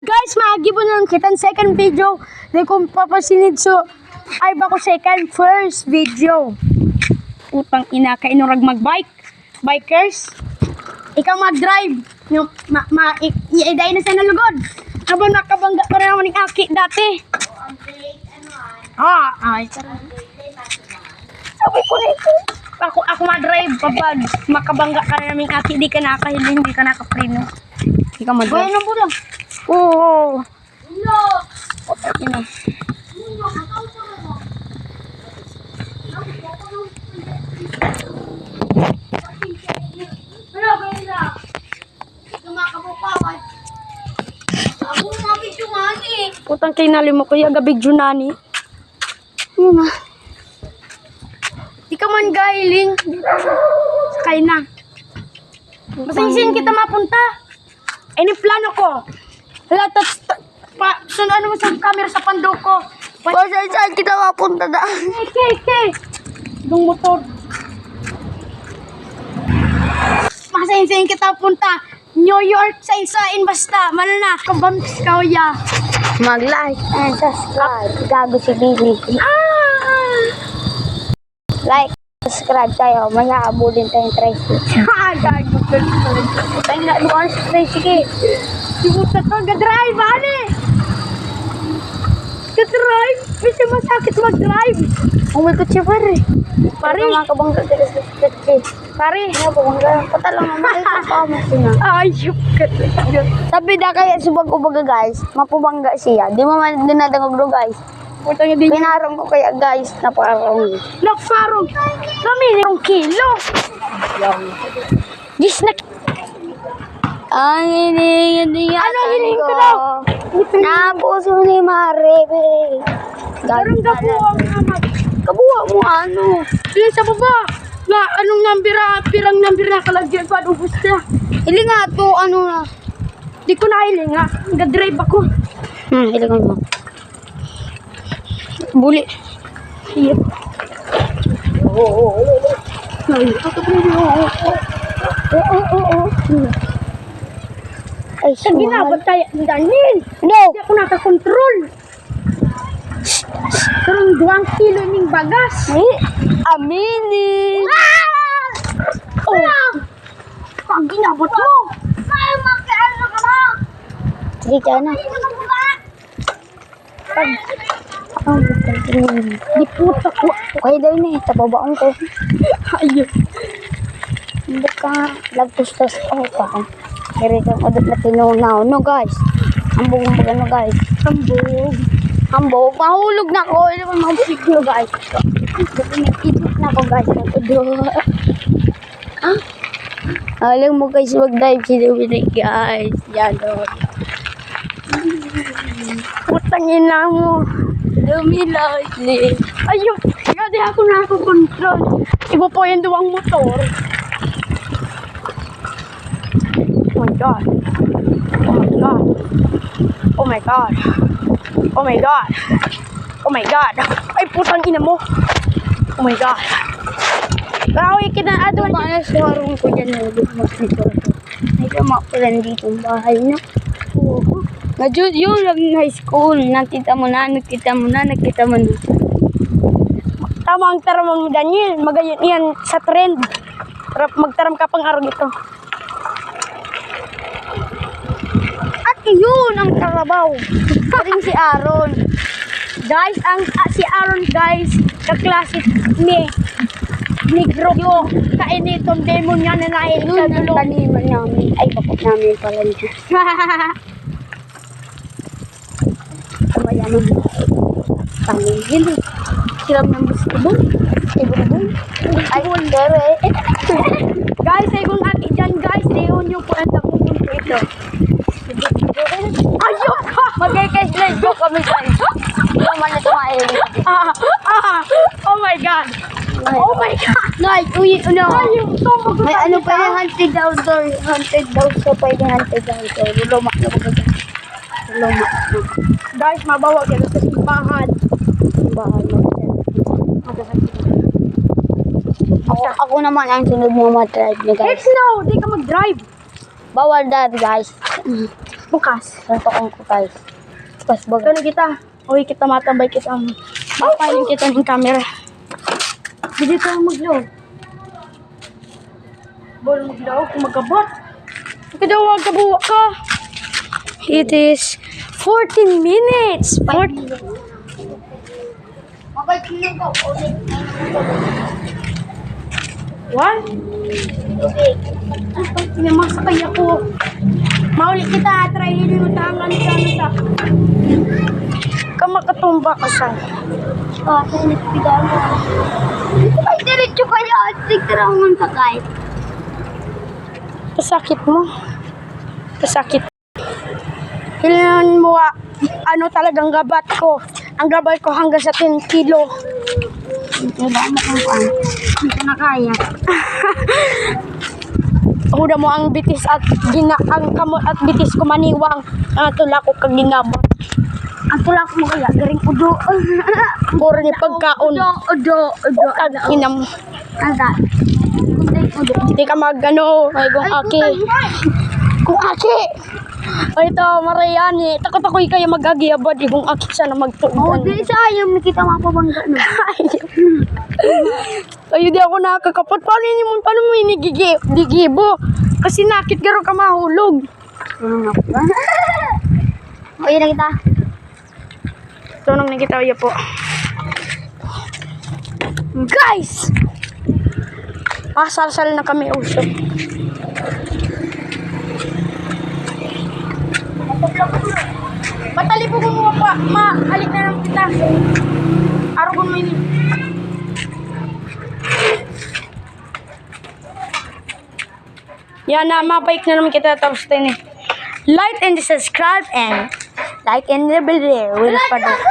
Guys, maagibo na kitan second video. Di ko papasinid so ay ba ko second first video. Utang ina kay inurag magbike. Bikers. Ikaw mag-drive. Yung i-iday na sa nalugod. Habang nakabangga pa naman ng aki dati. Ay. Sabi ko nito. Ako mag-drive kapag makabangga ka na ng aki, di ka nakahiling, di ka nakapreno. Di ka mag-drive. Bayan mo lang. Oo. No. Ina. Putang kinali mo kaya gabi Junani. Yun na. Di ka man gahiling. Sakay na. Masingsin kita mapunta. Ini plano ko. Lahat sundan mo sa camera sa pando ko. Saan kita mapunta na? Okay. Yung motor. Masingsin kita punta. New York sa isain basta. Mana na. Kabams ka ya. Mag-like and subscribe. Gago si Billy. Like, subscribe tayo. Maya abulin tayong tricycle. Gago. Tayo na luwan sa tricycle. Sibuta ka, ga-drive, ani! Ga-drive? Kasi masakit mag-drive. Umay ko siya pare. Pare? Mga kabangga ka sa kotse. Pare? Nga kabangga. Patalang naman ito pa masina. Ayup ka. Sabi na kaya subag ubaga guys. Mapubangga siya. Di mo man dinadangog do guys. Puta nga din. Pinarong ko kaya guys. Naparong. Naparong. Kami ng kilo. Gis na. Ang hiningan Ano hiling ko daw? Napuso ni Marebe. Garang gabuang amat. Kabuha mo ano? Hindi sa baba. Na anong nambira, pirang nambira kalagyan pa. Ubus na. Ili nga to ano na. Di ko na hiling nga. Ga-drive ako. Hilingan mo. Buli. Iya. Ay, Sa ginabot tayo ni Daniel. No! Hindi ako nakakontrol. Karong 2 kilo ning bagas. Ay, aminin! Oh! Pag ginabot mo. Ay, magkaano ka ba? Sige, kaya na. Di puta ko. Okay daw na eh, tababaon ko. Ayun. Hindi ka lagtustos ako pa. Kaya kang odot na tinunaw. No guys, hambog ang bagano guys. Hambog, mahulog na ako. Hindi ko mahupiglo guys. Nag-ibig na ako guys. Alam mo guys, mag-dive si Dominic guys. Yan o. Putangin na mo. Dominic. Ayun. Hindi ako nakakontrol. Iba po yung 2 motor. Oh my God. Oh my God. Oh my God. Oh my God. Oh my God. Ay, putang ina mo. Oh my God. Kaaway kinaadwan. Paano suwarong ko dyan na mag-dito? Ay, kamakulan dito ang bahay na. Oo. Najud yun lang high school. Nakita mo na. Tama ang taramang ni Daniel. Magayon yan sa trend. Magtaram ka pang araw ito. At yun ang karabaw. Ring si Aaron. Guys, si Aaron guys, kaklase ni Negro yung kainitong demon niya na nahin Yun sa ang dulo. taniman namin. Ay, bakit namin pala niya. Kamaya naman. Tanin gili. Siram ng bustibong. Ibubong. Ay, pero eh. Guys, ay kung ati dyan guys, diyon yung po ang tapupunto ito. Ayun ka! Magkikay-slide ko kami guys. Yung man ito mahilig. Oh my God! Oh my God! Nay, uy, ano? Ayun, ito May ano pa yung haunted outdoor. Haunted daw so pwede haunted outdoor. Lumak na ba? Lumak na. Guys, mabawa kayo sa simbahan. Simbahan mo. Ako naman ang sunod mo mag-drive ni guys. Heck no! Di ka mag-drive. Bawal dad guys. Bukas. Suntukan ko guys. Tapos baga. Kano kita? Uy, kita matambay kita. Mapaling kita ng camera. Hindi ka maglaw. Bol maglaw kung magabot. Kadawa gabuwa ka. It is 14 minutes. 14. Mabalik na ko. Ulit. What? Okay. May masakay ako. Mauli kita. Try nyo yung tangan sa Kamakatumba ka siya. Kasi nagpigaw mo. Dito kayo diretso kaya. Tigtarawan ka guys. Pasakit mo. Pasakit. Kailangan mo ano talagang gabat ko. Ang gabat ko hanggang sa 10 kilo. Kailangan mo kung paano. Hindi ko na kaya. Huda mo ang bitis at ang kamot at bitis ko maniwang. Tula ko kagingabot. Ang tulak mo kaya. Garing udo. Puro ni pagkaon. Udo. Inam. Anda. Udo. Hindi ka magano. Ay, kung aki. Kung aki. Ay, ito, Mariani. Takot ako kayo mag-agiyabad. Kung aki siya na magtugan. Di sa ayaw nakita mapabangga na. Ay, di ako nakakapot. Paano mo inigigibo? Kasi nakit garo ka mahulog. Ano na ba? O, yun na kita. Tunong na kita po. Guys! Pasal-sal na kami usok. Matali po kumuha pa. Halik na lang kita. Araw ko mo ini. Yan na, mabike na naman kita tapos din eh. Like and subscribe and like and the bell. Wala pa doon.